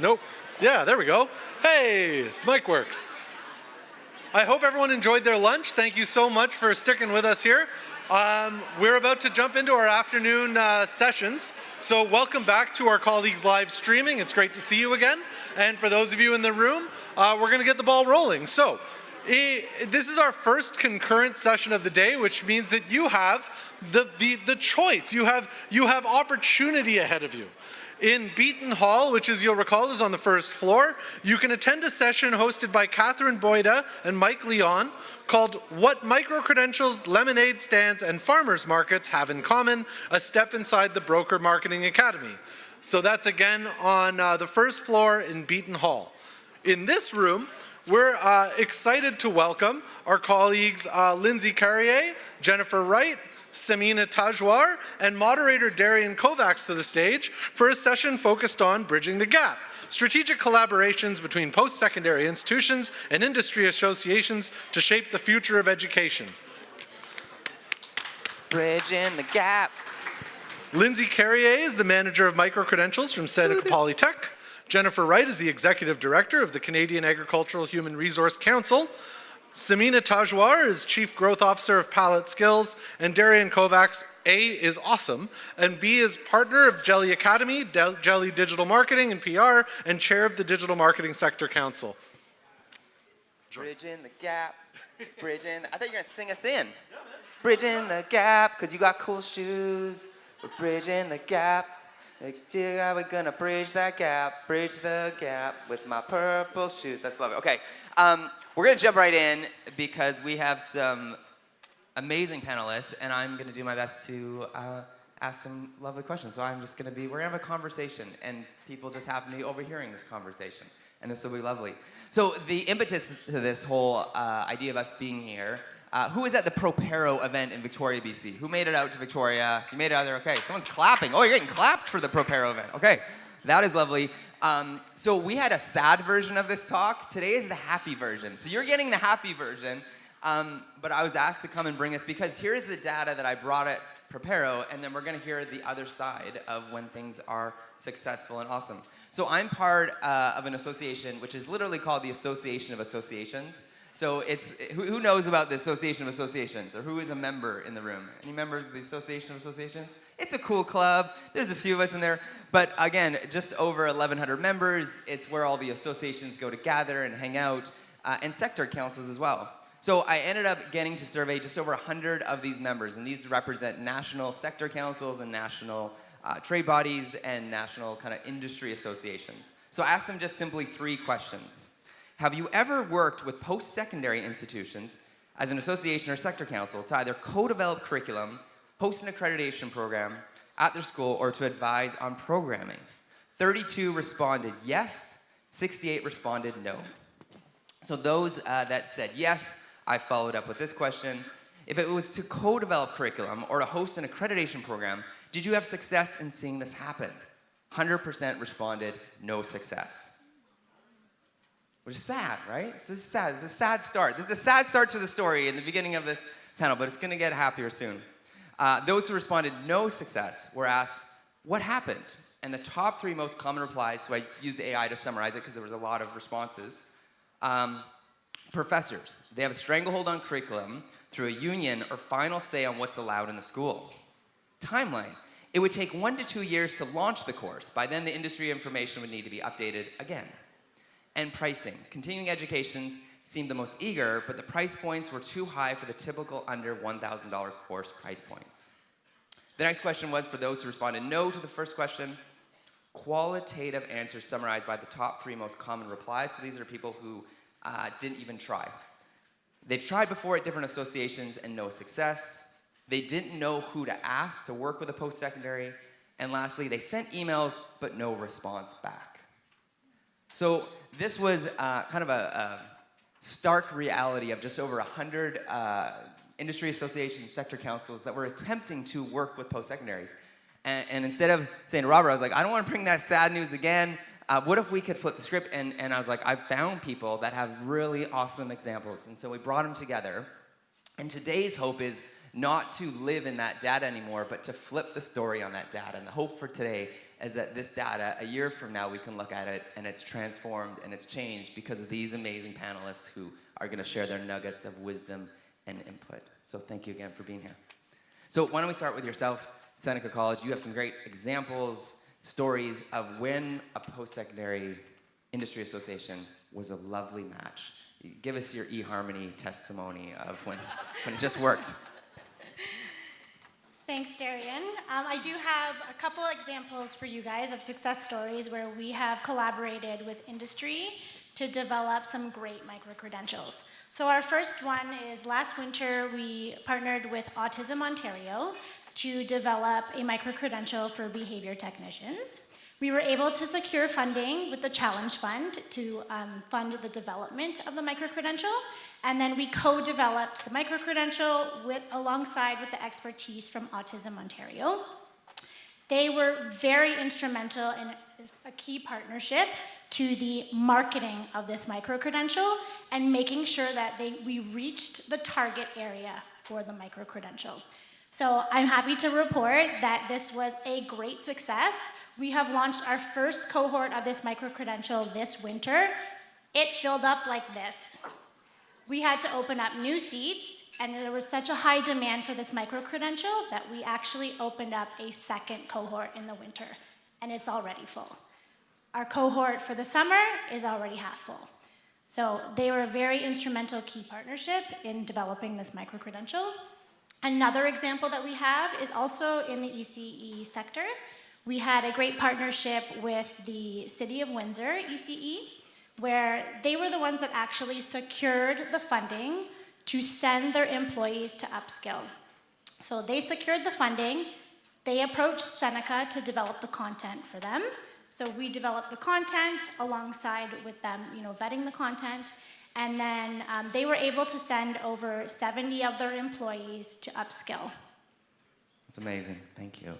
Nope. Yeah, there we go. Hey, mic works. I hope everyone enjoyed their lunch. Thank you so much for sticking with us here. We're about to jump into our afternoon sessions. So welcome back to our colleagues live streaming. It's great to see you again. And for those of you in the room, we're going to get the ball rolling. So this is our first concurrent session of the day, which means that you have the choice. You have opportunity ahead of you. In Beaton Hall, which as you'll recall is on the first floor, you can attend a session hosted by Catherine Boyda and Mike Leon called What Micro-Credentials, Lemonade Stands, and Farmers Markets Have in Common, a Step Inside the Broker Marketing Academy. So that's again on the first floor in Beaton Hall. In this room, we're excited to welcome our colleagues Lindsey, Jennifer Wright, Samina Tajwar, and moderator Darian Kovacs to the stage for a session focused on bridging the gap. Strategic collaborations between post-secondary institutions and industry associations to shape the future of education. Bridging the gap. Lindsey is the manager of micro-credentials from Seneca Polytechnic. Jennifer Wright is the executive director of the Canadian Agricultural Human Resource Council. Samina Tajwar is Chief Growth Officer of Palette Skills, and Darian Kovacs, A, is awesome, and B, is partner of Jelly Academy, Jelly Digital Marketing and PR, and chair of the Digital Marketing Sector Council. Bridging the gap, bridging. I thought you were going to sing us in. Bridging the gap, because you got cool shoes. We're bridging the gap. Yeah, we're going to bridge that gap, bridge the gap with my purple shoes. That's lovely. Okay. We're going to jump right in because we have some amazing panelists, and I'm going to do my best to ask some lovely questions. So we're going to have a conversation, and people just happen to be overhearing this conversation, and this will be lovely. So the impetus to this whole idea of us being here, who was at the Propero event in Victoria, BC? Who made it out to Victoria? You made it out there? Okay, someone's clapping. Oh, you're getting claps for the Propero event. Okay, that is lovely. So we had a sad version of this talk. Today is the happy version. So you're getting the happy version, but I was asked to come and bring this because here's the data that I brought at Propero, and then we're going to hear the other side of when things are successful and awesome. So I'm part of an association which is literally called the Association of Associations. So it's, who knows about the Association of Associations, or who is a member in the room? Any members of the Association of Associations? It's a cool club. There's a few of us in there. But again, just over 1,100 members. It's where all the associations go to gather and hang out, and sector councils as well. So I ended up getting to survey just over 100 of these members, and these represent national sector councils and national trade bodies and national kind of industry associations. So I asked them just simply 3 questions. Have you ever worked with post-secondary institutions as an association or sector council to either co-develop curriculum, host an accreditation program at their school, or to advise on programming? 32 responded yes, 68 responded no. So those that said yes, I followed up with this question. If it was to co-develop curriculum or to host an accreditation program, did you have success in seeing this happen? 100% responded no success. Which is sad, right? This is sad. This is a sad start. This is a sad start to the story in the beginning of this panel, but it's going to get happier soon. Those who responded no success were asked, what happened? And the top 3 most common replies, so I used AI to summarize it because there was a lot of responses. Professors, they have a stranglehold on curriculum through a union or final say on what's allowed in the school. Timeline, it would take 1 to 2 years to launch the course. By then, the industry information would need to be updated again. And pricing. Continuing educations seemed the most eager, but the price points were too high for the typical under $1,000 course price points. The next question was for those who responded no to the first question, qualitative answers summarized by the top 3 most common replies. So these are people who didn't even try. They've tried before at different associations and no success. They didn't know who to ask to work with a post-secondary. And lastly, they sent emails, but no response back. So this was kind of a stark reality of just over 100 industry associations, sector councils that were attempting to work with post-secondaries. And instead of saying to Robert, I was like, I don't want to bring that sad news again. What if we could flip the script? And I was like, I've found people that have really awesome examples. And so we brought them together. And today's hope is not to live in that data anymore, but to flip the story on that data. And the hope for today is that this data, a year from now, we can look at it and it's transformed and it's changed because of these amazing panelists who are going to share their nuggets of wisdom and input. So thank you again for being here. So why don't we start with yourself, Seneca College. You have some great examples, stories of when a post-secondary industry association was a lovely match. Give us your eHarmony testimony of when it just worked. Thanks, Darian. I do have a couple examples for you guys of success stories where we have collaborated with industry to develop some great micro-credentials. So our first one is last winter we partnered with Autism Ontario to develop a micro-credential for behavior technicians. We were able to secure funding with the Challenge Fund to fund the development of the micro-credential, and then we co-developed the micro-credential alongside with the expertise from Autism Ontario. They were very instrumental in a key partnership to the marketing of this micro-credential and making sure that we reached the target area for the micro-credential. So I'm happy to report that this was a great success. We have launched our first cohort of this micro-credential this winter. It filled up like this. We had to open up new seats, and there was such a high demand for this micro-credential that we actually opened up a second cohort in the winter, and it's already full. Our cohort for the summer is already half full. So they were a very instrumental key partnership in developing this micro-credential. Another example that we have is also in the ECE sector. We had a great partnership with the City of Windsor, ECE, where they were the ones that actually secured the funding to send their employees to upskill. So they secured the funding, they approached Seneca to develop the content for them. So we developed the content alongside with them, vetting the content, and then they were able to send over 70 of their employees to upskill. That's amazing, thank you.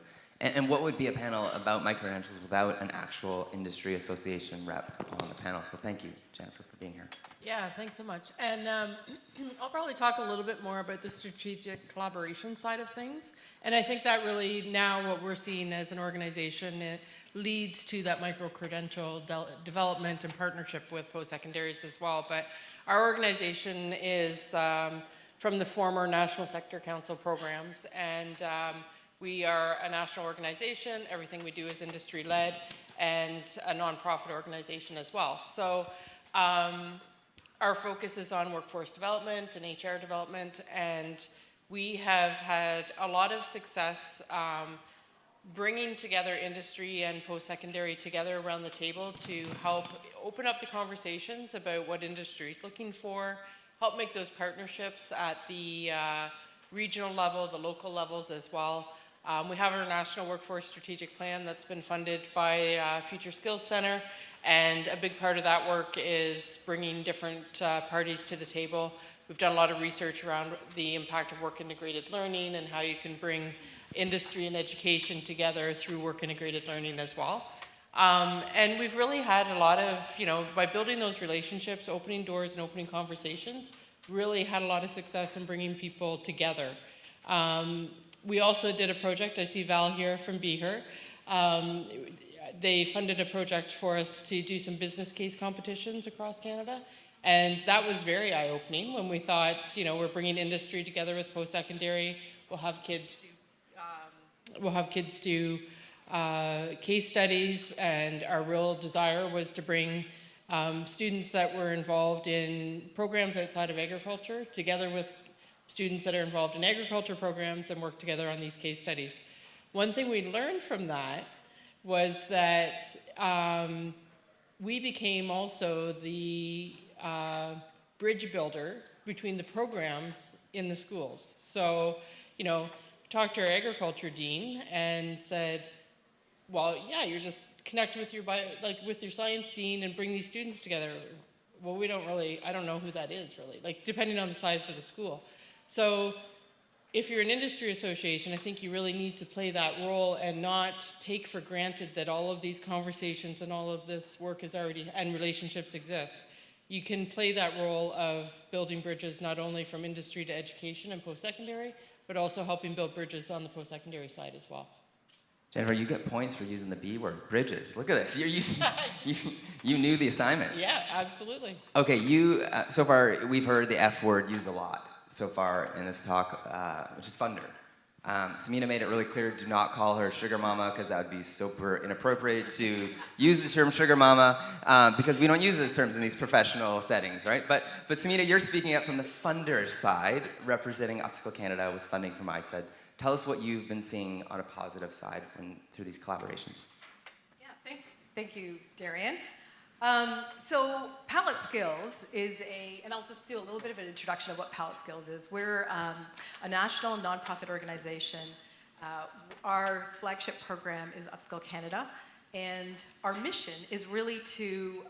And what would be a panel about micro-credentials without an actual industry association rep on the panel? So thank you, Jennifer, for being here. Yeah, thanks so much. And I'll probably talk a little bit more about the strategic collaboration side of things. And I think that really now what we're seeing as an organization, it leads to that micro-credential development and partnership with post-secondaries as well. But our organization is from the former National Sector Council programs, and we are a national organization. Everything we do is industry-led, and a nonprofit organization as well. So our focus is on workforce development and HR development, and we have had a lot of success bringing together industry and post-secondary together around the table to help open up the conversations about what industry is looking for, help make those partnerships at the regional level, the local levels as well. We have our National Workforce Strategic Plan that's been funded by Future Skills Center, and a big part of that work is bringing different parties to the table. We've done a lot of research around the impact of work-integrated learning and how you can bring industry and education together through work-integrated learning as well. And we've really had a lot of, by building those relationships, opening doors and opening conversations, really had a lot of success in bringing people together. We also did a project, I see Val here from BHER. They funded a project for us to do some business case competitions across Canada. And that was very eye-opening when we thought, we're bringing industry together with post-secondary. We'll have kids do case studies, and our real desire was to bring students that were involved in programs outside of agriculture together with students that are involved in agriculture programs and work together on these case studies. One thing we learned from that was that we became also the bridge builder between the programs in the schools. So, talked to our agriculture dean and said, well, yeah, you're just connect with your science dean and bring these students together. Well, I don't know who that is really, depending on the size of the school. So if you're an industry association, I think you really need to play that role and not take for granted that all of these conversations and all of this work is already, and relationships exist. You can play that role of building bridges not only from industry to education and post-secondary, but also helping build bridges on the post-secondary side as well. Jennifer, you get points for using the B word, bridges. Look at this. You knew the assignment. Yeah, absolutely. Okay, so far we've heard the F word used a lot so far in this talk, which is funder. Samina made it really clear, do not call her sugar mama, because that would be super inappropriate to use the term sugar mama, because we don't use those terms in these professional settings, right? But Samina, you're speaking up from the funder side, representing Upskill Canada with funding from ISED. Tell us what you've been seeing on a positive side through these collaborations. Yeah, thank you, Darian. So Palette Skills is and I'll just do a little bit of an introduction of what Palette Skills is. We're a national nonprofit organization. Our flagship program is Upskill Canada, and our mission is really to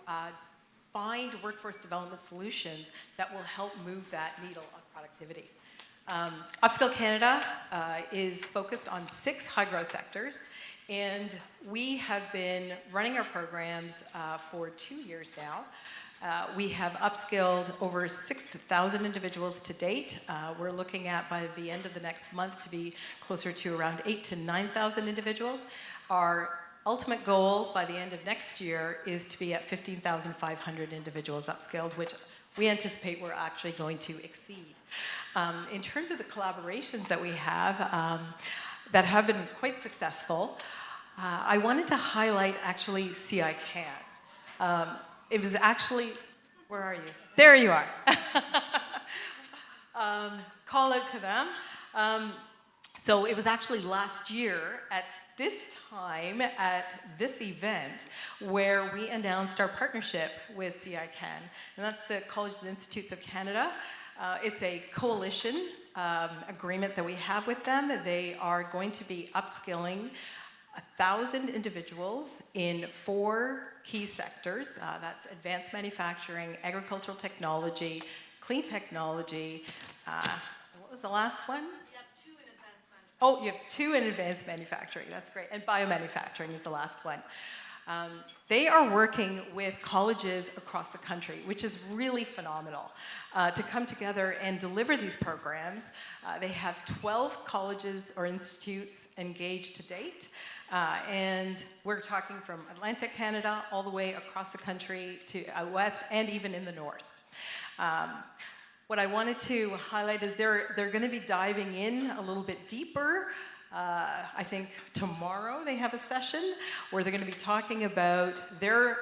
find workforce development solutions that will help move that needle on productivity. Upskill Canada is focused on 6 high-growth sectors, and we have been running our programs for 2 years now. We have upskilled over 6,000 individuals to date. We're looking at, by the end of the next month, to be closer to around 8,000 to 9,000 individuals. Our ultimate goal by the end of next year is to be at 15,500 individuals upskilled, which we anticipate we're actually going to exceed. In terms of the collaborations that we have that have been quite successful, I wanted to highlight actually CAHRC. It was actually, where are you? There you are. Call out to them. So it was actually last year at this time, at this event, where we announced our partnership with CAHRC, and that's the Colleges and Institutes of Canada. It's a coalition agreement that we have with them. They are going to be upskilling 1,000 individuals in 4 key sectors. That's advanced manufacturing, agricultural technology, clean technology. What was the last one? Oh, you have 2 in advanced manufacturing. That's great. And biomanufacturing is the last one. They are working with colleges across the country, which is really phenomenal, to come together and deliver these programs. They have 12 colleges or institutes engaged to date, and we're talking from Atlantic Canada all the way across the country to west and even in the north. What I wanted to highlight is they're going to be diving in a little bit deeper. I think tomorrow they have a session where they're going to be talking about their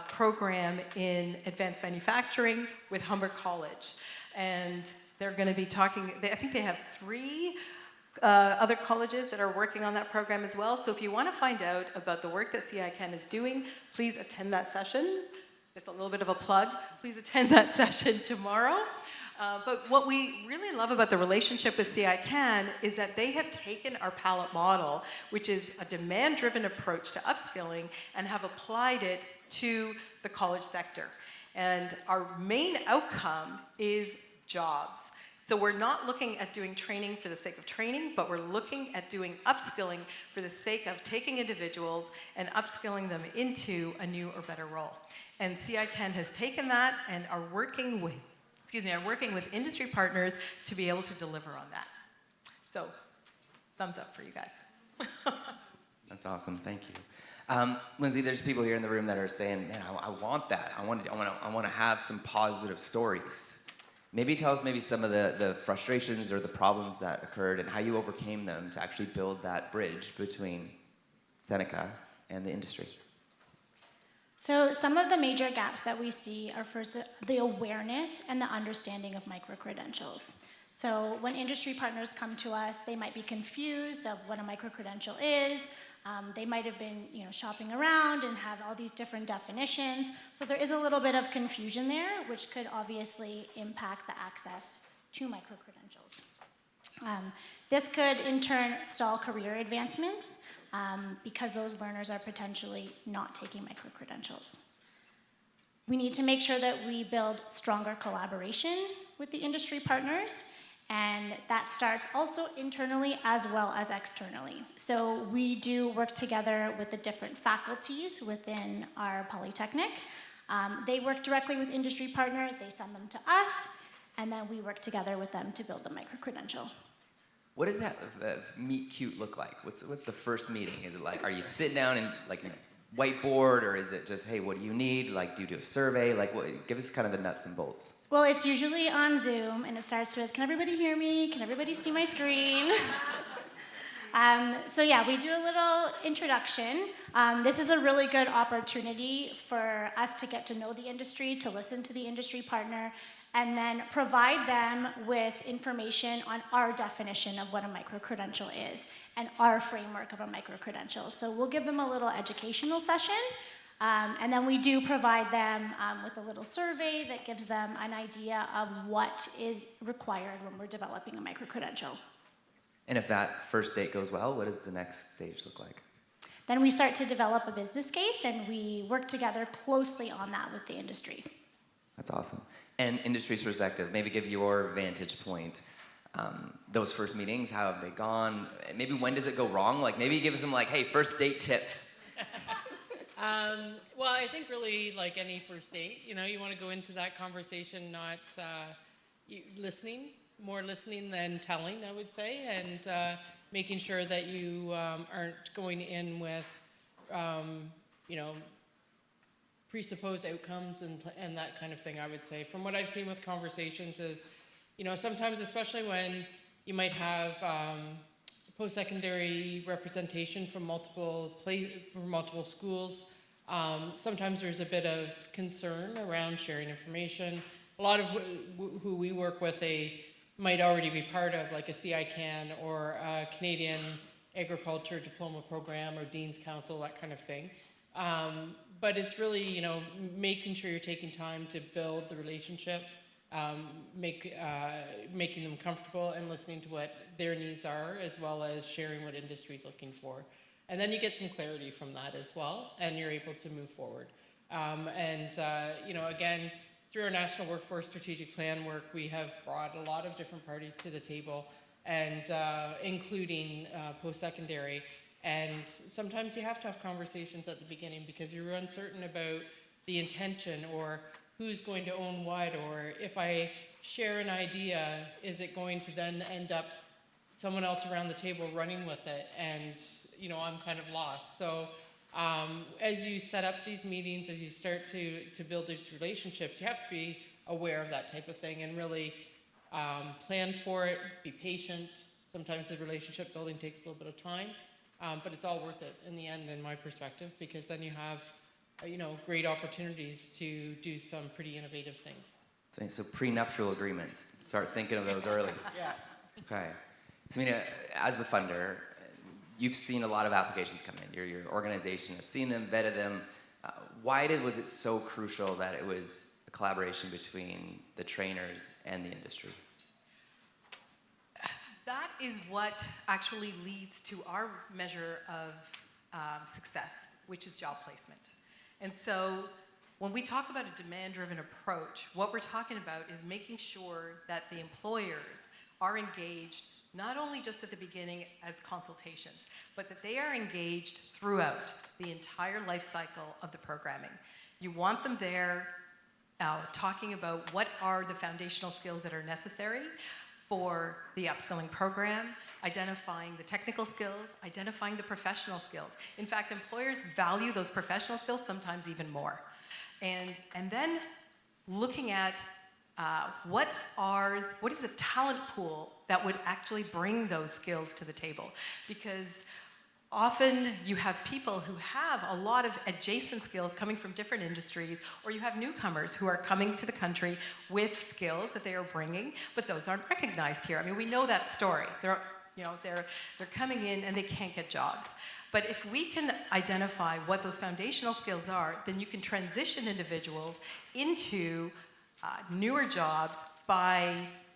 program in advanced manufacturing with Humber College. And they're going to be talking, I think they have 3 other colleges that are working on that program as well. So if you want to find out about the work that CAHRC is doing, please attend that session. Just a little bit of a plug. Please attend that session tomorrow. But what we really love about the relationship with CAHRC is that they have taken our palette model, which is a demand-driven approach to upskilling, and have applied it to the college sector. And our main outcome is jobs. So we're not looking at doing training for the sake of training, but we're looking at doing upskilling for the sake of taking individuals and upskilling them into a new or better role. And CAHRC has taken that and are working with industry partners to be able to deliver on that. So, thumbs up for you guys. That's awesome, thank you. Lindsey, there's people here in the room that are saying, man, I want that. I want to have some positive stories. Maybe tell us some of the frustrations or the problems that occurred and how you overcame them to actually build that bridge between Seneca and the industry. So some of the major gaps that we see are first the awareness and the understanding of micro-credentials. So when industry partners come to us, they might be confused of what a micro-credential is. They might have been shopping around and have all these different definitions. So there is a little bit of confusion there, which could obviously impact the access to micro-credentials. This could in turn stall career advancements because those learners are potentially not taking micro-credentials. We need to make sure that we build stronger collaboration with the industry partners, and that starts also internally as well as externally. So we do work together with the different faculties within our Polytechnic. They work directly with industry partners, they send them to us, and then we work together with them to build the micro-credential. What does that meet cute look like? What's the first meeting? Is it like, are you sitting down and like whiteboard, or is it just, hey, what do you need? Like, do you do a survey? Like, give us kind of the nuts and bolts. Well, it's usually on Zoom, and it starts with, can everybody hear me? Can everybody see my screen? So yeah, we do a little introduction. This is a really good opportunity for us to get to know the industry, to listen to the industry partner, and then provide them with information on our definition of what a micro-credential is and our framework of a micro-credential. So we'll give them a little educational session, and then we do provide them with a little survey that gives them an idea of what is required when we're developing a micro-credential. And if that first date goes well, what does the next stage look like? Then we start to develop a business case, and we work together closely on that with the industry. That's awesome. And industry's perspective, maybe give your vantage point. Those first meetings, how have they gone? Maybe when does it go wrong? Like maybe give us some like, hey, first date tips. Well, I think really like any first date, you know, you want to go into that conversation not more listening than telling, I would say, and making sure that you aren't going in with, you know, presupposed outcomes and that kind of thing, I would say. From what I've seen with conversations is, you know, sometimes, especially when you might have post-secondary representation from multiple schools, sometimes there's a bit of concern around sharing information. A lot of who we work with, they might already be part of like a CICAN or a Canadian Agriculture Diploma Program or Dean's Council, that kind of thing. But it's really, you know, making sure you're taking time to build the relationship, making them comfortable and listening to what their needs are, as well as sharing what industry's looking for. And then you get some clarity from that as well, and you're able to move forward. You know, again, through our National Workforce Strategic Plan work, we have brought a lot of different parties to the table, and including post-secondary. And sometimes you have to have conversations at the beginning because you're uncertain about the intention or who's going to own what, or if I share an idea, is it going to then end up someone else around the table running with it, and you know, I'm kind of lost. So as you set up these meetings, as you start to build these relationships, you have to be aware of that type of thing and really plan for it, be patient. Sometimes the relationship building takes a little bit of time. But it's all worth it in the end, in my perspective, because then you have, you know, great opportunities to do some pretty innovative things. So prenuptial agreements, start thinking of those early. Yeah. Okay. Samina, as the funder, you've seen a lot of applications come in. Your organization has seen them, vetted them. Why was it so crucial that it was a collaboration between the trainers and the industry? That is what actually leads to our measure of success, which is job placement. And so when we talk about a demand-driven approach, what we're talking about is making sure that the employers are engaged not only just at the beginning as consultations, but that they are engaged throughout the entire life cycle of the programming. You want them there talking about what are the foundational skills that are necessary for the upskilling program, identifying the technical skills, identifying the professional skills. In fact, employers value those professional skills sometimes even more. And then looking at what is the talent pool that would actually bring those skills to the table? Because often you have people who have a lot of adjacent skills coming from different industries, or you have newcomers who are coming to the country with skills that they are bringing, but those aren't recognized here. I mean, we know that story. They're coming in and they can't get jobs. But if we can identify what those foundational skills are, then you can transition individuals into newer jobs by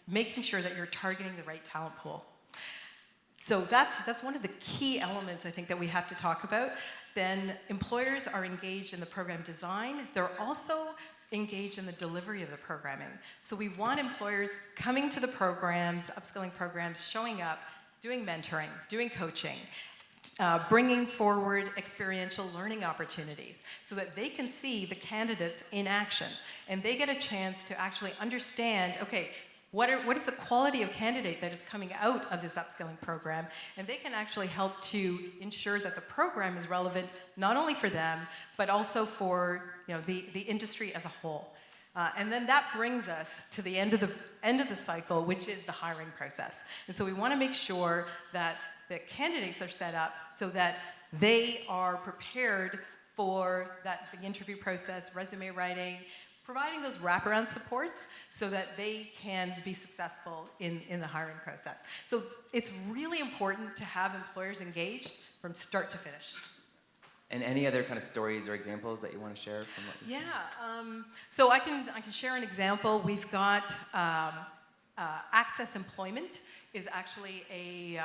making sure that you're targeting the right talent pool. So that's one of the key elements I think that we have to talk about. Then employers are engaged in the program design. They're also engaged in the delivery of the programming. So we want employers coming to the programs, upskilling programs, showing up, doing mentoring, doing coaching, bringing forward experiential learning opportunities so that they can see the candidates in action and they get a chance to actually understand, okay, what is the quality of candidate that is coming out of this upskilling program, and they can actually help to ensure that the program is relevant not only for them, but also for the industry as a whole. And then that brings us to the end of the cycle, which is the hiring process. And so we want to make sure that the candidates are set up so that they are prepared for the interview process, resume writing, providing those wraparound supports so that they can be successful in the hiring process. So it's really important to have employers engaged from start to finish. And any other kind of stories or examples that you want to share from what you've seen? So I can share an example. We've got Access Employment is actually a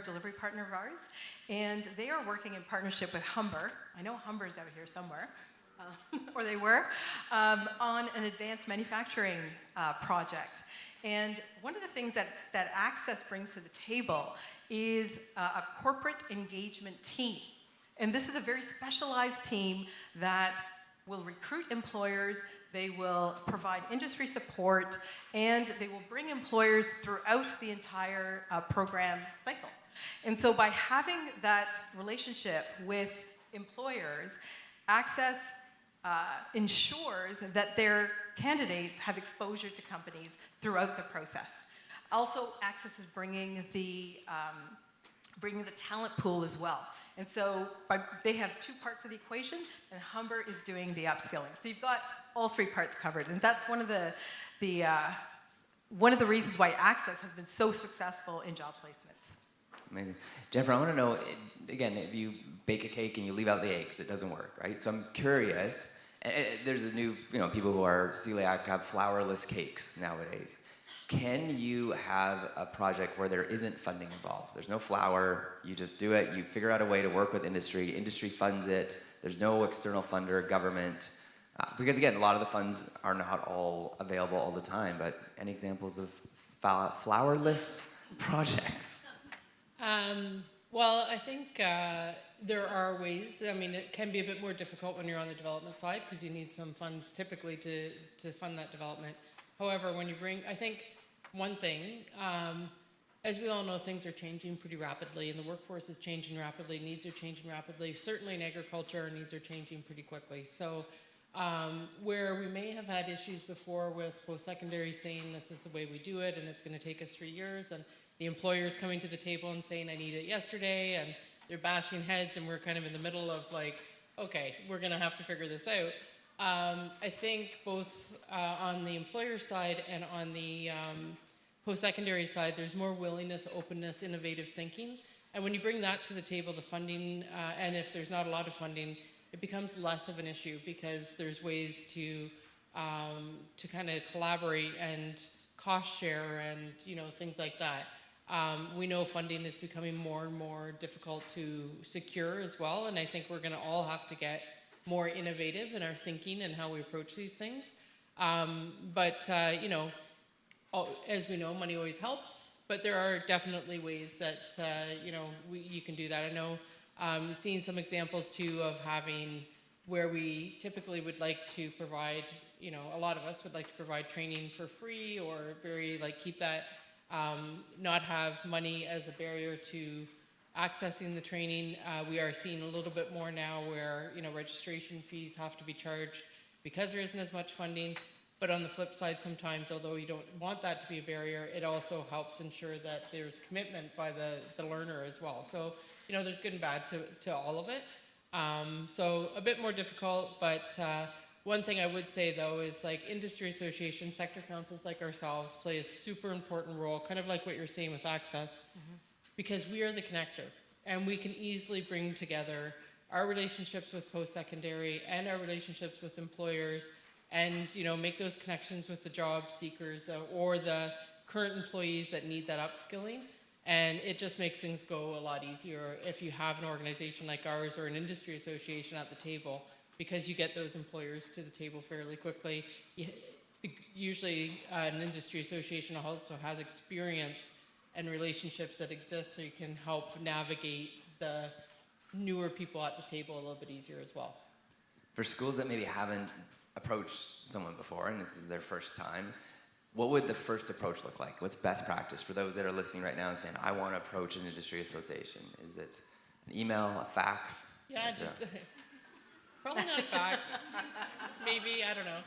delivery partner of ours, and they are working in partnership with Humber. I know Humber's out here somewhere, or they were, on an advanced manufacturing project. And one of the things that Access brings to the table is a corporate engagement team. And this is a very specialized team that will recruit employers, they will provide industry support, and they will bring employers throughout the entire program cycle. And so by having that relationship with employers, Access ensures that their candidates have exposure to companies throughout the process. Also, Access is bringing the talent pool as well. And so they have two parts of the equation, and Humber is doing the upskilling. So you've got all three parts covered, and that's one of the reasons why Access has been so successful in job placements. Amazing. Jennifer, I want to know, again, if you bake a cake and you leave out the eggs, it doesn't work, right? So I'm curious, there's a new, people who are celiac have flourless cakes nowadays. Can you have a project where there isn't funding involved? There's no flour, you just do it, you figure out a way to work with industry funds it, there's no external funder, government, because again, a lot of the funds are not all available all the time, but any examples of flourless projects? Well, I think there are ways. I mean, it can be a bit more difficult when you're on the development side because you need some funds typically to fund that development. However, when you I think one thing, as we all know, things are changing pretty rapidly, and the workforce is changing rapidly, needs are changing rapidly. Certainly in agriculture, needs are changing pretty quickly. So where we may have had issues before with post-secondary saying this is the way we do it and it's going to take us 3 years, and the employer's coming to the table and saying I need it yesterday, and they're bashing heads, and we're kind of in the middle of like, okay, we're going to have to figure this out. I think both on the employer side and on the post-secondary side, there's more willingness, openness, innovative thinking. And when you bring that to the table, the funding, and if there's not a lot of funding, it becomes less of an issue because there's ways to kind of collaborate and cost share and things like that. We know funding is becoming more and more difficult to secure as well, and I think we're going to all have to get more innovative in our thinking and how we approach these things. As we know, money always helps, but there are definitely ways that, you can do that. I know seeing some examples too of having where we typically would like to provide, a lot of us would like to provide training for free or keep that, not have money as a barrier to accessing the training. We are seeing a little bit more now where registration fees have to be charged because there isn't as much funding. But on the flip side, sometimes, although you don't want that to be a barrier, it also helps ensure that there's commitment by the learner as well. So there's good and bad to all of it. So a bit more difficult, but one thing I would say though is industry associations, sector councils like ourselves play a super important role, kind of like what you're saying with Access. Mm-hmm. Because we are the connector, and we can easily bring together our relationships with post-secondary and our relationships with employers, and make those connections with the job seekers or the current employees that need that upskilling. And it just makes things go a lot easier if you have an organization like ours or an industry association at the table, because you get those employers to the table fairly quickly. Usually an industry association also has experience and relationships that exist, so you can help navigate the newer people at the table a little bit easier as well. For schools that maybe haven't approached someone before and this is their first time, what would the first approach look like? What's best practice for those that are listening right now and saying, I want to approach an industry association? Is it an email, a fax? Yeah, just probably not a fax. Maybe, I don't know.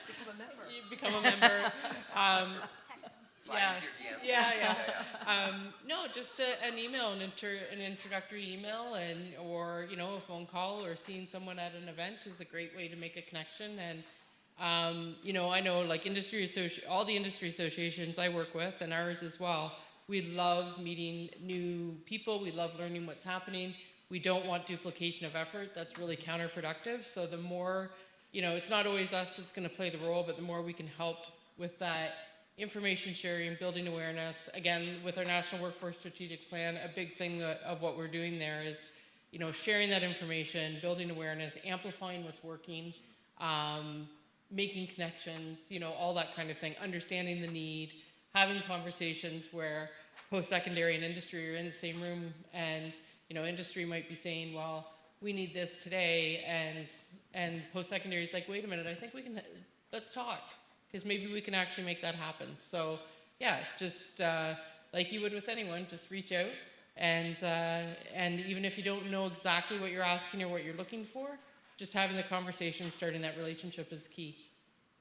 Become a member. You become a member. No, just an email, an introductory email, or a phone call, or seeing someone at an event is a great way to make a connection. And I know like all the industry associations I work with, and ours as well, we love meeting new people. We love learning what's happening. We don't want duplication of effort. That's really counterproductive. So the more, it's not always us that's going to play the role, but the more we can help with that information sharing, building awareness. Again, with our National Workforce Strategic Plan, a big thing of what we're doing there is, sharing that information, building awareness, amplifying what's working, making connections, all that kind of thing, understanding the need, having conversations where post-secondary and industry are in the same room, and industry might be saying, well, we need this today, and post-secondary is like, wait a minute, I think let's talk, because maybe we can actually make that happen. So yeah, just like you would with anyone, just reach out, and even if you don't know exactly what you're asking or what you're looking for, just having the conversation, starting that relationship is key.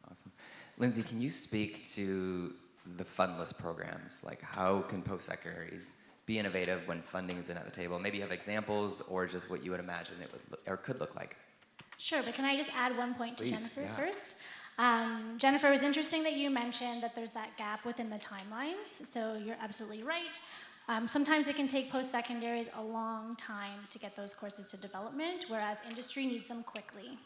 Awesome. Lindsey, can you speak to the fundless programs? Like, how can post-secondaries be innovative when funding isn't at the table? Maybe you have examples, or just what you would imagine it would look, or could look like. Sure, but can I just add one point to Please, Jennifer yeah. first? Jennifer, it was interesting that you mentioned that there's that gap within the timelines, so you're absolutely right. Sometimes it can take post-secondaries a long time to get those courses to development, whereas industry needs them quickly.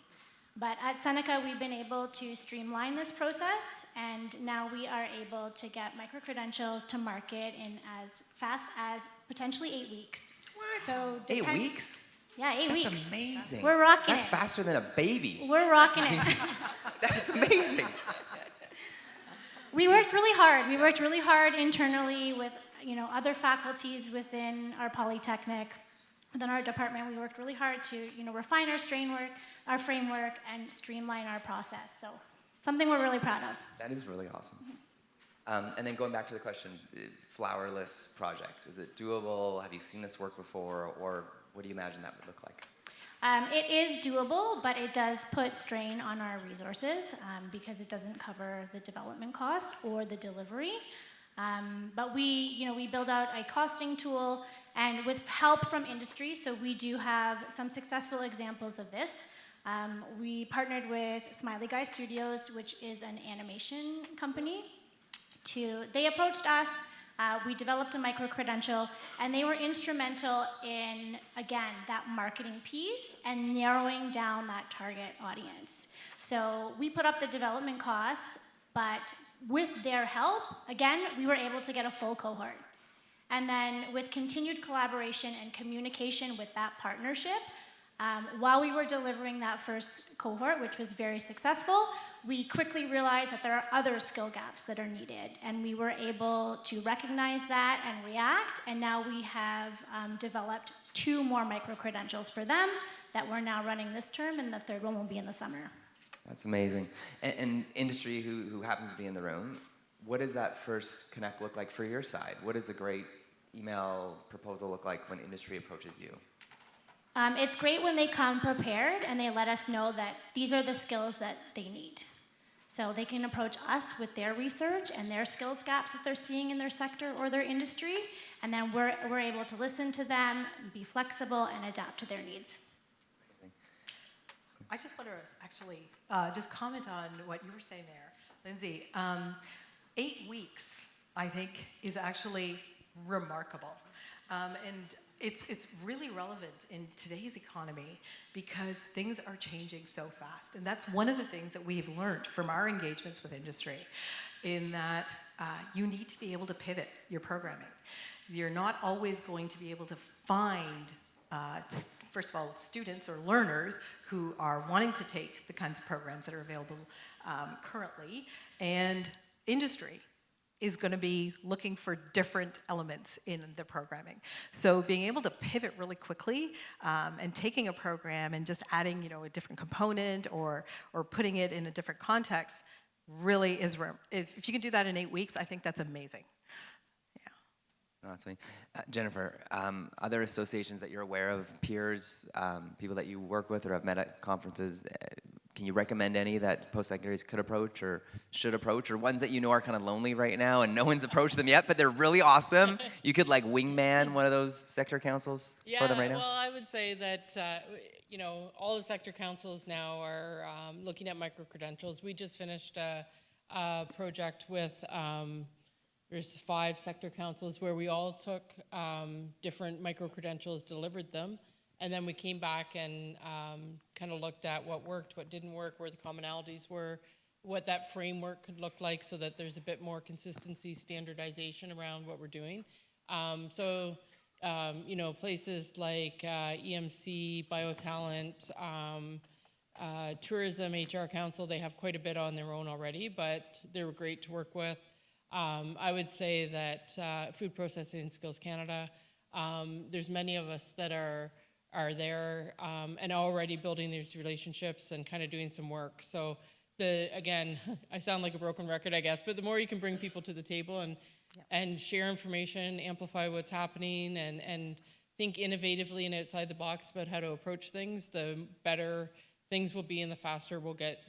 But at Seneca, we've been able to streamline this process, and now we are able to get micro-credentials to market in as fast as potentially 8 weeks. What? So 8 weeks? Yeah, 8 weeks. That's amazing. We're rocking That's it. faster than a baby. We're rocking it. That's amazing. We worked really hard. We worked really hard internally with other faculties within our Polytechnic, within our department. We worked really hard to refine our framework, and streamline our process. So something we're really proud of. That is really awesome. And then going back to the question, flowerless projects, is it doable? Have you seen this work before, or what do you imagine that would look like? It is doable, but it does put strain on our resources because it doesn't cover the development cost or the delivery. But we build out a costing tool, and with help from industry, so we do have some successful examples of this. We partnered with Smiley Guy Studios, which is an animation company. They approached us, we developed a micro-credential, and they were instrumental in, again, that marketing piece and narrowing down that target audience. So we put up the development costs, but with their help, again, we were able to get a full cohort. And then with continued collaboration and communication with that partnership, while we were delivering that first cohort, which was very successful, we quickly realized that there are other skill gaps that are needed, and we were able to recognize that and react, and now we have developed 2 more micro-credentials for them that we're now running this term, and the 3rd one will be in the summer. That's amazing. And industry who happens to be in the room, what does that first connect look like for your side? What does a great email proposal look like when industry approaches you? It's great when they come prepared and they let us know that these are the skills that they need. So they can approach us with their research and their skills gaps that they're seeing in their sector or their industry, and then we're able to listen to them, be flexible, and adapt to their needs. I just want to actually just comment on what you were saying there, Lindsey. 8 weeks, I think, is actually remarkable. And it's really relevant in today's economy because things are changing so fast. And that's one of the things that we've learned from our engagements with industry, in that you need to be able to pivot your programming. You're not always going to be able to find, first of all, students or learners who are wanting to take the kinds of programs that are available currently, and industry is going to be looking for different elements in the programming. So being able to pivot really quickly and taking a program and just adding, a different component or putting it in a different context really is, if you can do that in 8 weeks, I think that's amazing. No, that's me. Jennifer, other associations that you're aware of, peers, people that you work with or have met at conferences, can you recommend any that post-secondaries could approach or should approach, or ones that you know are kind of lonely right now and no one's approached them yet, but they're really awesome? You could like wingman one of those sector councils for them right now? Well, I would say that, you know, all the sector councils now are looking at micro-credentials. We just finished a project with, there's 5 sector councils where we all took different micro-credentials, delivered them, and then we came back and kind of looked at what worked, what didn't work, where the commonalities were, what that framework could look like so that there's a bit more consistency, standardization around what we're doing. You know, places like EMC, Biotalent, Tourism, HR Council, they have quite a bit on their own already, but they were great to work with. I would say that Food Processing Skills Canada, there's many of us that are there and already building these relationships and kind of doing some work. So again, I sound like a broken record, I guess, but the more you can bring people to the table and share information, amplify what's happening, and think innovatively and outside the box about how to approach things, the better things will be and the faster we'll get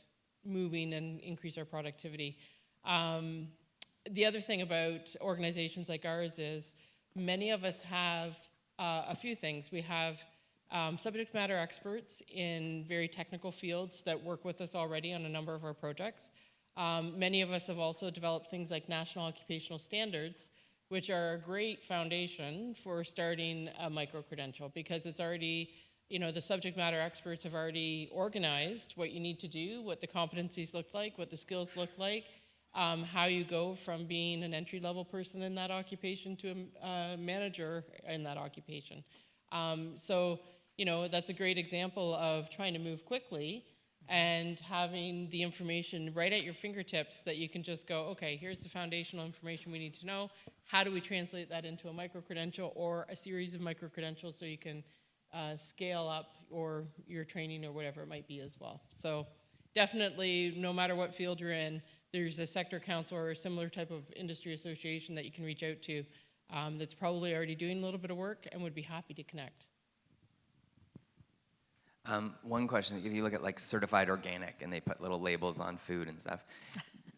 moving and increase our productivity. The other thing about organizations like ours is many of us have a few things. We have subject matter experts in very technical fields that work with us already on a number of our projects. Many of us have also developed things like national occupational standards, which are a great foundation for starting a micro-credential because it's already, you know, the subject matter experts have already organized what you need to do, what the competencies look like, what the skills look like, how you go from being an entry-level person in that occupation to a manager in that occupation. So, you know, that's a great example of trying to move quickly and having the information right at your fingertips that you can just go, okay, here's the foundational information we need to know. How do we translate that into a micro-credential or a series of micro-credentials so you can scale up or your training or whatever it might be as well. So definitely, no matter what field you're in, there's a sector council or a similar type of industry association that you can reach out to that's probably already doing a little bit of work and would be happy to connect. One question, if you look at like certified organic and they put little labels on food and stuff,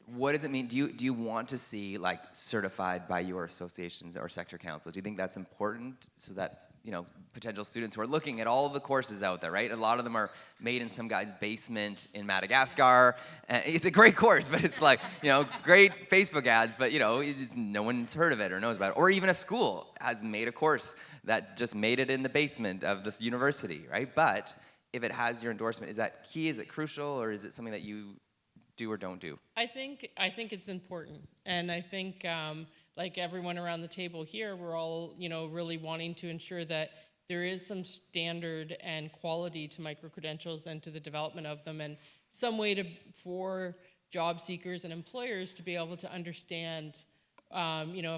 what does it mean? Do you want to see like certified by your associations or sector council? Do you think that's important so that, you know, potential students who are looking at all the courses out there, right? A lot of them are made in some guy's basement in Madagascar. It's a great course, but it's like, you know, great Facebook ads, but you know, no one's heard of it or knows about it. Or even a school has made a course that just made it in the basement of this university, right? But if it has your endorsement, is that key? Is it crucial, or is it something that you do or don't do? I think it's important, and I think like everyone around the table here, we're all, you know, really wanting to ensure that there is some standard and quality to micro-credentials and to the development of them, and some way for job seekers and employers to be able to understand, you know,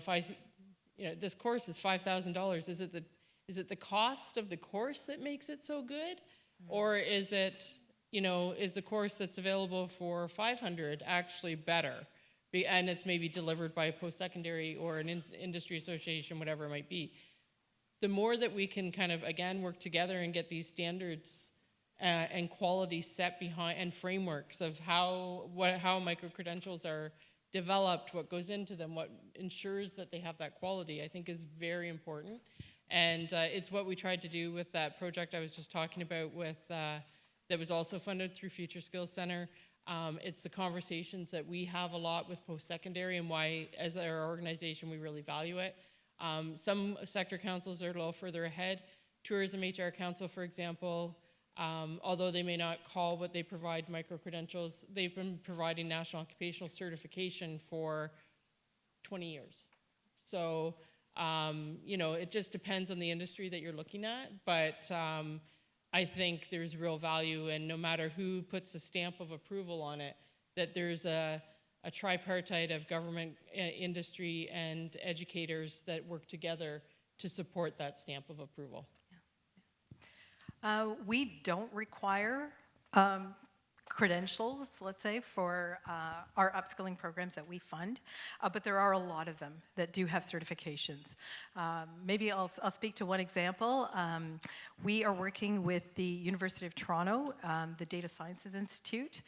this course is $5,000. Is it the cost of the course that makes it so good, or is it, you know, is the course that's available for $500 actually better? And it's maybe delivered by a post-secondary or an industry association, whatever it might be. The more that we can kind of, again, work together and get these standards and quality set behind, and frameworks of how micro-credentials are developed, what goes into them, what ensures that they have that quality, I think is very important. And it's what we tried to do with that project I was just talking about that was also funded through Future Skills Center. It's the conversations that we have a lot with post-secondary and why, as our organization, we really value it. Some sector councils are a little further ahead. Tourism HR Council, for example, although they may not call what they provide micro-credentials, they've been providing national occupational certification for 20 years. So, you know, it just depends on the industry that you're looking at, but I think there's real value, and no matter who puts a stamp of approval on it, that there's a tripartite of government, industry, and educators that work together to support that stamp of approval. We don't require credentials, let's say, for our upskilling programs that we fund, but there are a lot of them that do have certifications. Maybe I'll speak to one example. We are working with the University of Toronto, the Data Sciences Institute,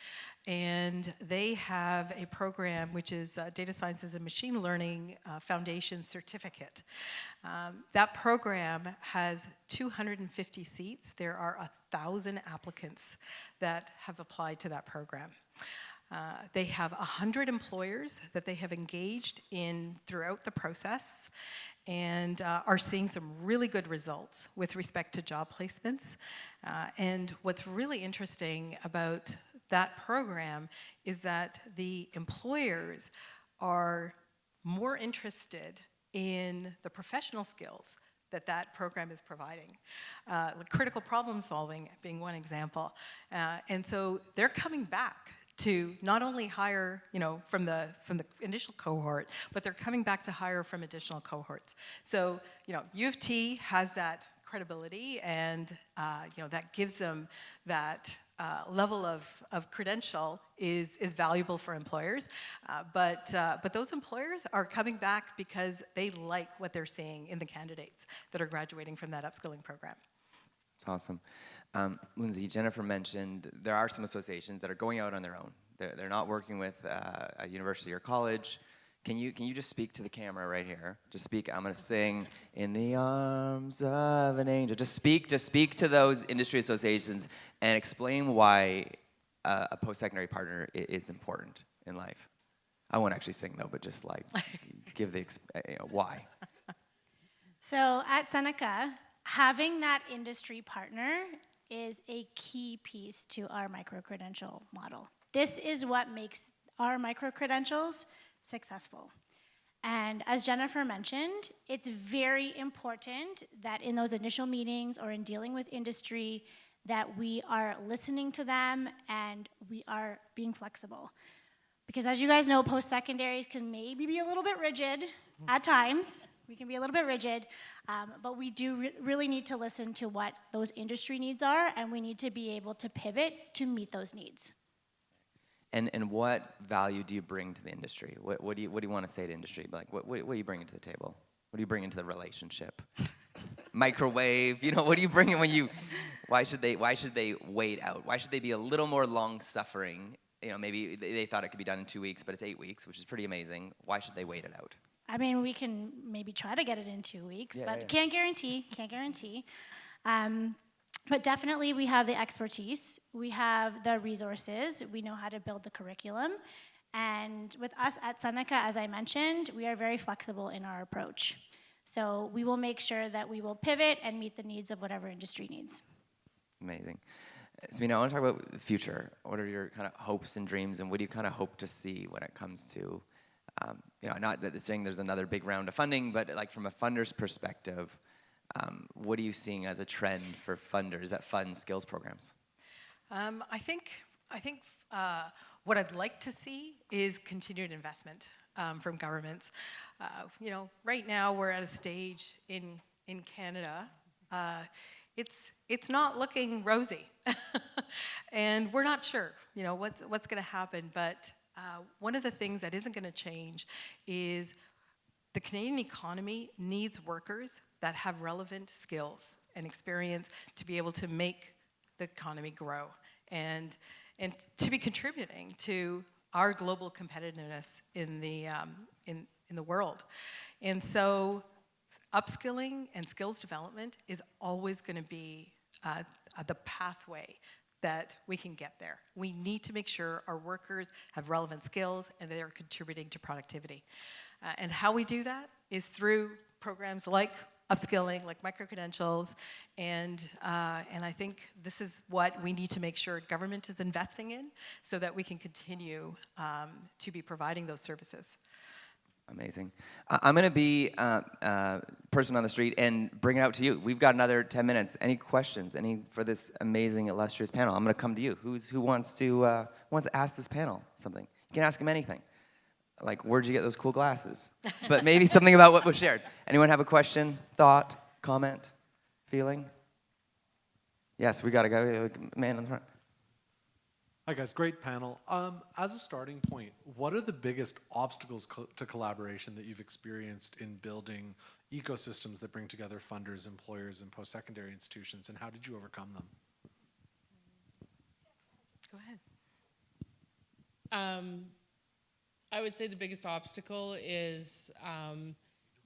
and they have a program which is Data Sciences and Machine Learning Foundation Certificate. That program has 250 seats. There are 1,000 applicants that have applied to that program. They have 100 employers that they have engaged in throughout the process and are seeing some really good results with respect to job placements. And what's really interesting about that program is that the employers are more interested in the professional skills that that program is providing. Critical problem solving being one example. And so they're coming back to not only hire, from the initial cohort, but they're coming back to hire from additional cohorts. So, U of T has that credibility, and that gives them that level of credential is valuable for employers. But those employers are coming back because they like what they're seeing in the candidates that are graduating from that upskilling program. That's awesome. Lindsey, Jennifer mentioned there are some associations that are going out on their own. They're not working with a university or college. Can you just speak to the camera right here? Just speak. I'm going to sing "In the Arms of an Angel." Just speak to those industry associations and explain why a post-secondary partner is important in life. I won't actually sing though, but just like give the why. So at Seneca, having that industry partner is a key piece to our micro-credential model. This is what makes our micro-credentials successful. And as Jennifer mentioned, it's very important that in those initial meetings or in dealing with industry that we are listening to them and we are being flexible. Because as you guys know, post-secondaries can maybe be a little bit rigid at times. We can be a little bit rigid, but we do really need to listen to what those industry needs are, and we need to be able to pivot to meet those needs. And what value do you bring to the industry? What do you want to say to industry? Like what are you bringing to the table? What do you bring into the relationship? Microwave, what do you bring in when you? Why should they wait out? Why should they be a little more long-suffering? Maybe they thought it could be done in 2 weeks, but it's 8 weeks, which is pretty amazing. Why should they wait it out? I mean, we can maybe try to get it in 2 weeks, but can't guarantee. But definitely we have the expertise, we have the resources, we know how to build the curriculum. And with us at Seneca, as I mentioned, we are very flexible in our approach. So we will make sure that we will pivot and meet the needs of whatever industry needs. Amazing. Samina, I want to talk about the future. What are your kind of hopes and dreams, and what do you kind of hope to see when it comes to, not that saying there's another big round of funding, but like from a funder's perspective, what are you seeing as a trend for funders that fund skills programs? I think what I'd like to see is continued investment from governments. Right now we're at a stage in Canada. It's not looking rosy, and we're not sure, what's going to happen. But one of the things that isn't going to change is the Canadian economy needs workers that have relevant skills and experience to be able to make the economy grow and to be contributing to our global competitiveness in the world. And so upskilling and skills development is always going to be the pathway that we can get there. We need to make sure our workers have relevant skills and they are contributing to productivity. And how we do that is through programs like upskilling, like micro-credentials, and I think this is what we need to make sure government is investing in so that we can continue to be providing those services. Amazing. I'm going to be a person on the street and bring it out to you. We've got another 10 minutes. Any questions? For this amazing, illustrious panel? I'm going to come to you. Who wants to ask this panel something? You can ask them anything. Like, where'd you get those cool glasses? But maybe something about what was shared. Anyone have a question, thought, comment, feeling? Yes, we got a guy, man in the front. Hi guys, great panel. As a starting point, what are the biggest obstacles to collaboration that you've experienced in building ecosystems that bring together funders, employers, and post-secondary institutions, and how did you overcome them? Go ahead. I would say the biggest obstacle is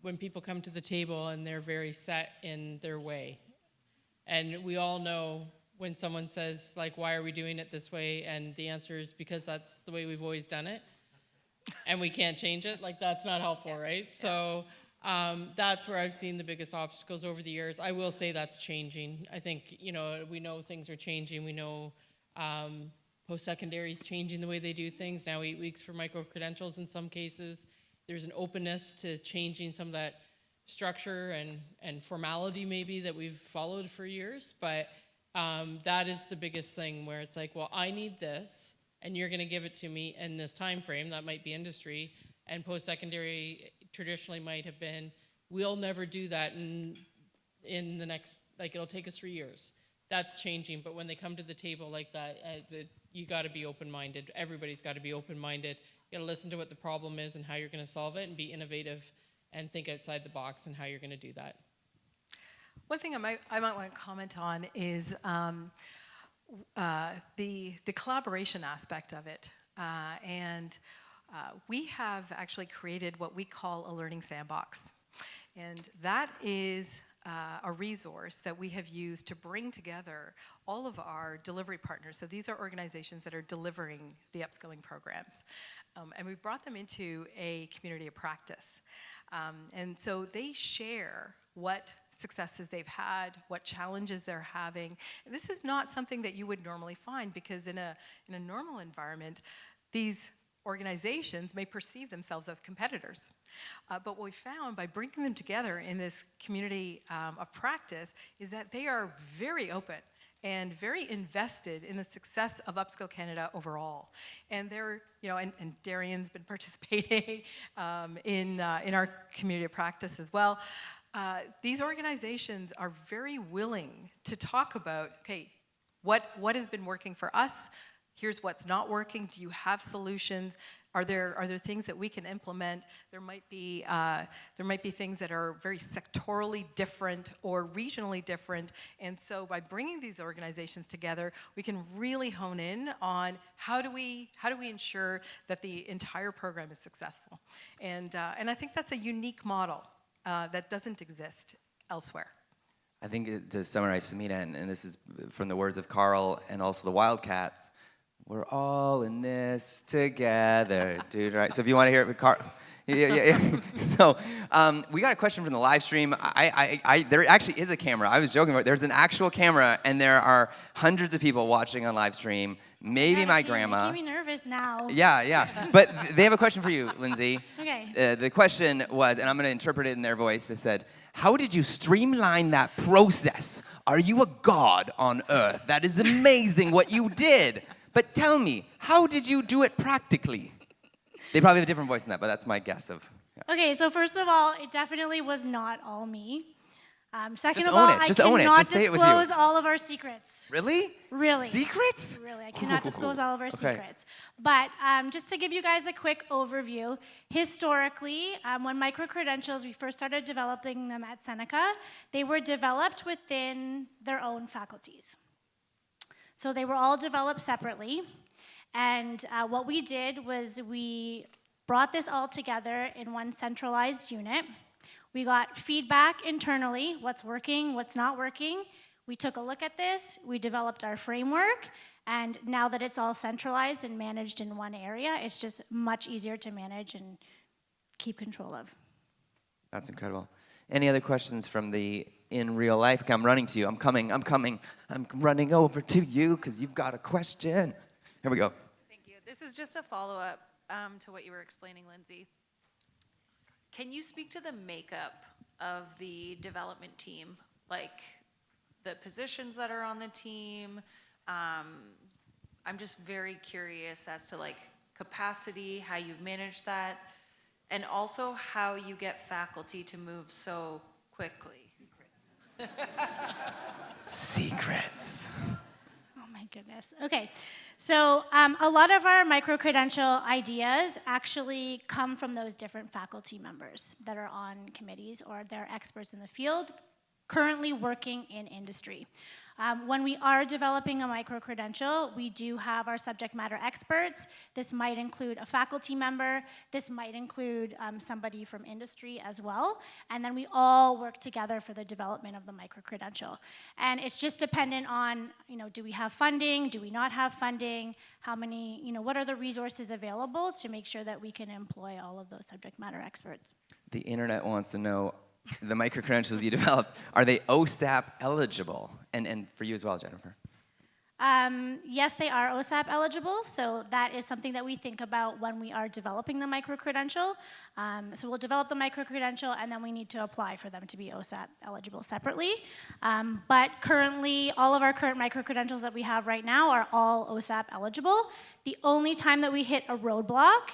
when people come to the table and they're very set in their way. And we all know when someone says, like, why are we doing it this way? And the answer is because that's the way we've always done it. And we can't change it. Like, that's not helpful, right? Yeah. So that's where I've seen the biggest obstacles over the years. I will say that's changing. I think, you know, we know things are changing. We know post-secondary is changing the way they do things. Now 8 weeks for micro-credentials in some cases. There's an openness to changing some of that structure and formality maybe that we've followed for years. But that is the biggest thing where it's like, well, I need this, and you're going to give it to me in this time frame. That might be industry. And post-secondary traditionally might have been, we'll never do that in the next, like, it'll take us 3 years. That's changing, but when they come to the table like that, you got to be open-minded. Everybody's got to be open-minded. You got to listen to what the problem is and how you're going to solve it, and be innovative and think outside the box and how you're going to do that. One thing I might want to comment on is the collaboration aspect of it. We have actually created what we call a learning sandbox. And that is a resource that we have used to bring together all of our delivery partners. So these are organizations that are delivering the upskilling programs. And we brought them into a community of practice. And so they share what successes they've had, what challenges they're having. And this is not something that you would normally find, because in a normal environment, these organizations may perceive themselves as competitors. But what we found by bringing them together in this community of practice is that they are very open and very invested in the success of Upskill Canada overall. And they're, you know, and Darian's been participating in our community of practice as well. These organizations are very willing to talk about, okay, what has been working for us? Here's what's not working. Do you have solutions? Are there things that we can implement? There might be things that are very sectorally different or regionally different. And so by bringing these organizations together, we can really hone in on how do we ensure that the entire program is successful. And I think that's a unique model that doesn't exist elsewhere. I think to summarize, Samina, and this is from the words of Carl and also the Wildcats, we're all in this together, dude, right? So if you want to hear it with Carl, yeah. So we got a question from the live stream. There actually is a camera. I was joking about, there's an actual camera, and there are hundreds of people watching on live stream. Maybe my grandma. You're making me nervous now. Yeah. But they have a question for you, Lindsey. Okay. The question was, and I'm going to interpret it in their voice, they said, how did you streamline that process? Are you a god on earth? That is amazing what you did. But tell me, how did you do it practically? They probably have a different voice than that, but that's my guess of. Yeah. Okay, so first of all, it definitely was not all me. Second Just of all, own it. Just I own it. cannot Just say it was you. disclose all of our secrets. Really? Really. Secrets? Really, I cannot disclose all of our Okay. secrets. But just to give you guys a quick overview, historically, when micro-credentials, we first started developing them at Seneca, they were developed within their own faculties. So they were all developed separately. And what we did was we brought this all together in one centralized unit. We got feedback internally, what's working, what's not working. We took a look at this, we developed our framework, and now that it's all centralized and managed in one area, it's just much easier to manage and keep control of. That's incredible. Any other questions from the in real life? Okay, I'm running to you. I'm coming. I'm running over to you because you've got a question. Here we go. Thank you. This is just a follow-up to what you were explaining, Lindsey. Can you speak to the makeup of the development team, like the positions that are on the team? I'm just very curious as to like capacity, how you've managed that, and also how you get faculty to move so quickly. Secrets. Oh my My goodness. Okay. So a lot of our micro-credential ideas actually come from those different faculty members that are on committees or they're experts in the field currently working in industry. When we are developing a micro-credential, we do have our subject matter experts. This might include a faculty member. This might include somebody from industry as well. And then we all work together for the development of the micro-credential. And it's just dependent on, do we have funding? Do we not have funding? How many, what are the resources available to make sure that we can employ all of those subject matter experts? The internet wants to know, the micro-credentials you developed, are they OSAP eligible? And for you as well, Jennifer. Yes, they are OSAP eligible, so that is something that we think about when we are developing the micro-credential. So we'll develop the micro-credential, and then we need to apply for them to be OSAP eligible separately. But currently, all of our current micro-credentials that we have right now are all OSAP eligible. The only time that we hit a roadblock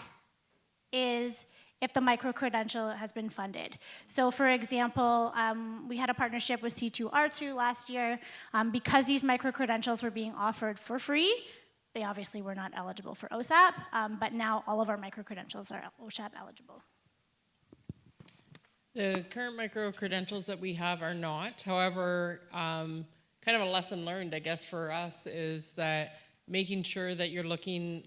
is if the micro-credential has been funded. So for example, we had a partnership with C2R2 last year. Because these micro-credentials were being offered for free, they obviously were not eligible for OSAP, but now all of our micro-credentials are OSAP eligible. The current micro-credentials that we have are not. However, kind of a lesson learned, I guess, for us is that making sure that you're looking,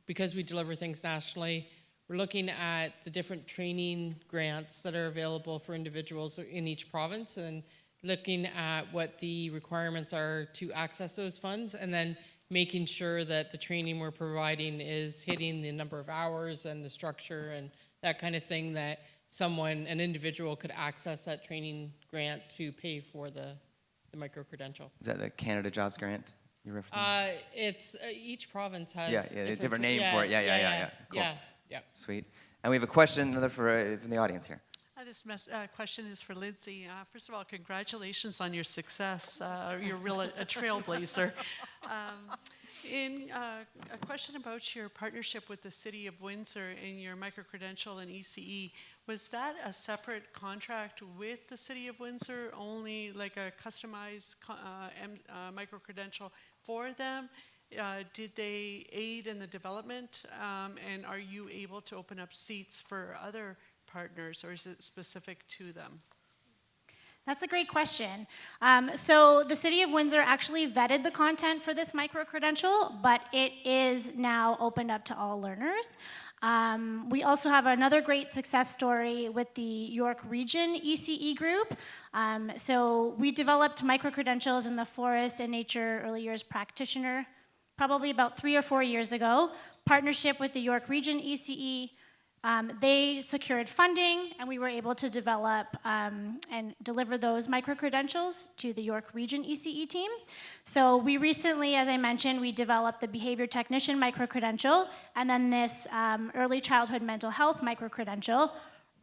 because we deliver things nationally, we're looking at the different training grants that are available for individuals in each province and looking at what the requirements are to access those funds and then making sure that the training we're providing is hitting the number of hours and the structure and that kind of thing that an individual could access that training grant to pay for the micro-credential. Is that the Canada Jobs Grant you're referencing? It's each province has a different name for it. Yeah. Cool. Yeah. Sweet. And we have a question, another from the audience here. This question is for Lindsey. First of all, congratulations on your success. You're really a trailblazer. A question about your partnership with the City of Windsor and your micro-credential and ECE. Was that a separate contract with the City of Windsor, only like a customized micro-credential for them? Did they aid in the development, and are you able to open up seats for other partners, or is it specific to them? That's a great question. So the City of Windsor actually vetted the content for this micro-credential, but it is now opened up to all learners. We also have another great success story with the York Region ECE group. So we developed micro-credentials in the forest and nature early years practitioner probably about 3 or 4 years ago, partnership with the York Region ECE. They secured funding, and we were able to develop and deliver those micro-credentials to the York Region ECE team. So we recently, as I mentioned, we developed the behavior technician micro-credential, and then this early childhood mental health micro-credential,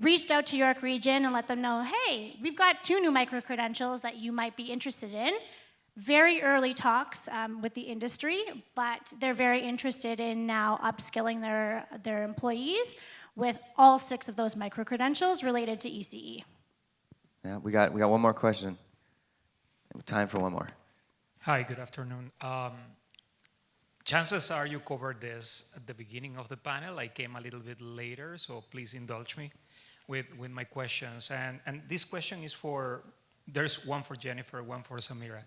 reached out to York Region and let them know, hey, we've got 2 new micro-credentials that you might be interested in. Very early talks with the industry, but they're very interested in now upskilling their employees with all 6 of those micro-credentials related to ECE. Yeah, we got one more question. Time for one more. Hi, good afternoon. Chances are you covered this at the beginning of the panel. I came a little bit later, so please indulge me with my questions. And this question is there's one for Jennifer, one for Samira.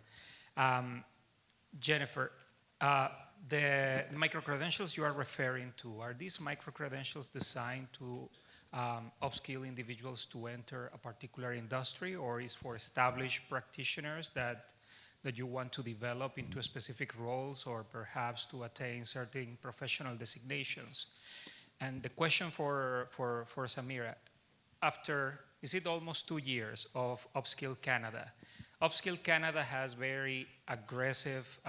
Jennifer, the micro-credentials you are referring to, are these micro-credentials designed to upskill individuals to enter a particular industry, or is for established practitioners that you want to develop into specific roles or perhaps to attain certain professional designations? And the question for Samira, is it almost 2 years of Upskill Canada? Upskill Canada has very aggressive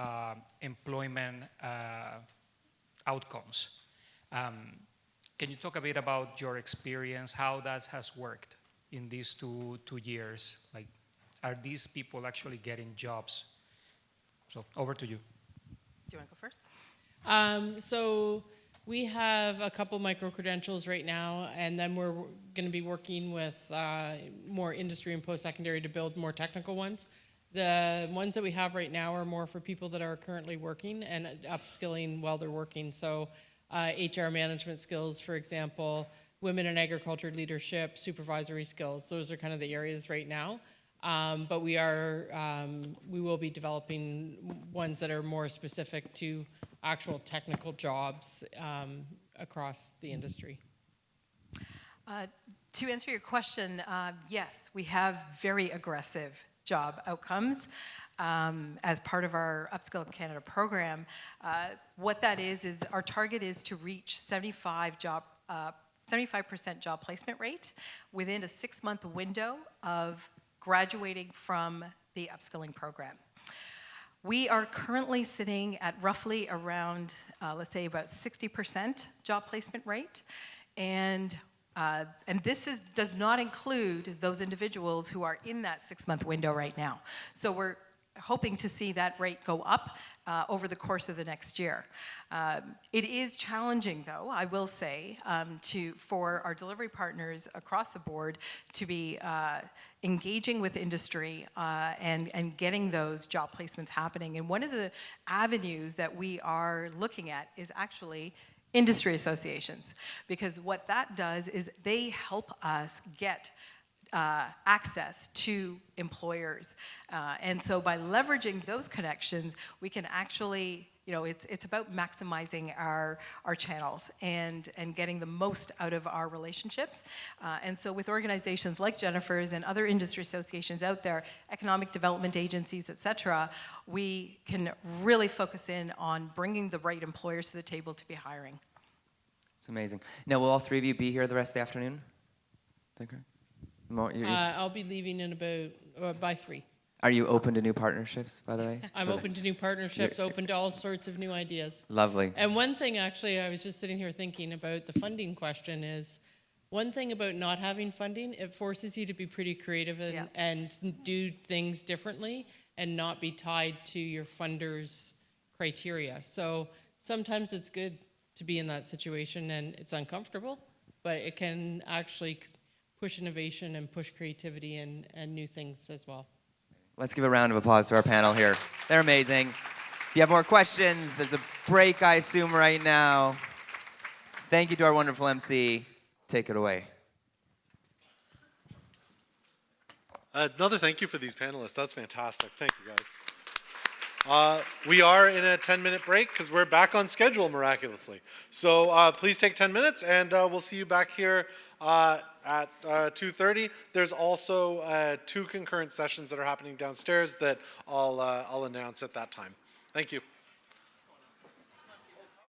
employment outcomes. Can you talk a bit about your experience, how that has worked in these two years? Like, are these people actually getting jobs? So over to you. Do you want to go first? So we have a couple micro-credentials right now, and then we're going to be working with more industry and post-secondary to build more technical ones. The ones that we have right now are more for people that are currently working and upskilling while they're working. So HR management skills, for example, women in agriculture leadership, supervisory skills. Those are kind of the areas right now. But we will be developing ones that are more specific to actual technical jobs across the industry. To answer your question, yes, we have very aggressive job outcomes as part of our Upskill Canada program. What that is our target is to reach 75% job placement rate within a 6-month window of graduating from the upskilling program. We are currently sitting at roughly around, let's say about 60% job placement rate, and this does not include those individuals who are in that 6-month window right now. So we're hoping to see that rate go up over the course of the next year. It is challenging, though, I will say, for our delivery partners across the board to be engaging with industry and getting those job placements happening. And one of the avenues that we are looking at is actually industry associations, because what that does is they help us get access to employers. And so by leveraging those connections, we can actually, it's about maximizing our channels and getting the most out of our relationships. And so with organizations like Jennifer's and other industry associations out there, economic development agencies, et cetera, we can really focus in on bringing the right employers to the table to be hiring. It's amazing. Now, will all three of you be here the rest of the afternoon? Is that correct? I'll be leaving in about by 3. Are you open to new partnerships, by the way? I'm open to new partnerships, open to all sorts of new ideas. Lovely. And one thing, actually, I was just sitting here thinking about the funding question is, one thing about not having funding, it forces you to be pretty creative and do things differently and not be tied to your funders' criteria. So sometimes it's good to be in that situation, and it's uncomfortable, but it can actually push innovation and push creativity and new things as well. Let's give a round of applause to our panel here. They're amazing. If you have more questions, there's a break, I assume, right now. Thank you to our wonderful MC. Take it away. Another thank you for these panelists. That's fantastic. Thank you, guys. We are in a 10-minute break because we're back on schedule miraculously. So please take 10 minutes, and we'll see you back here at 2:30. There's also 2 concurrent sessions that are happening downstairs that I'll announce at that time. Thank you.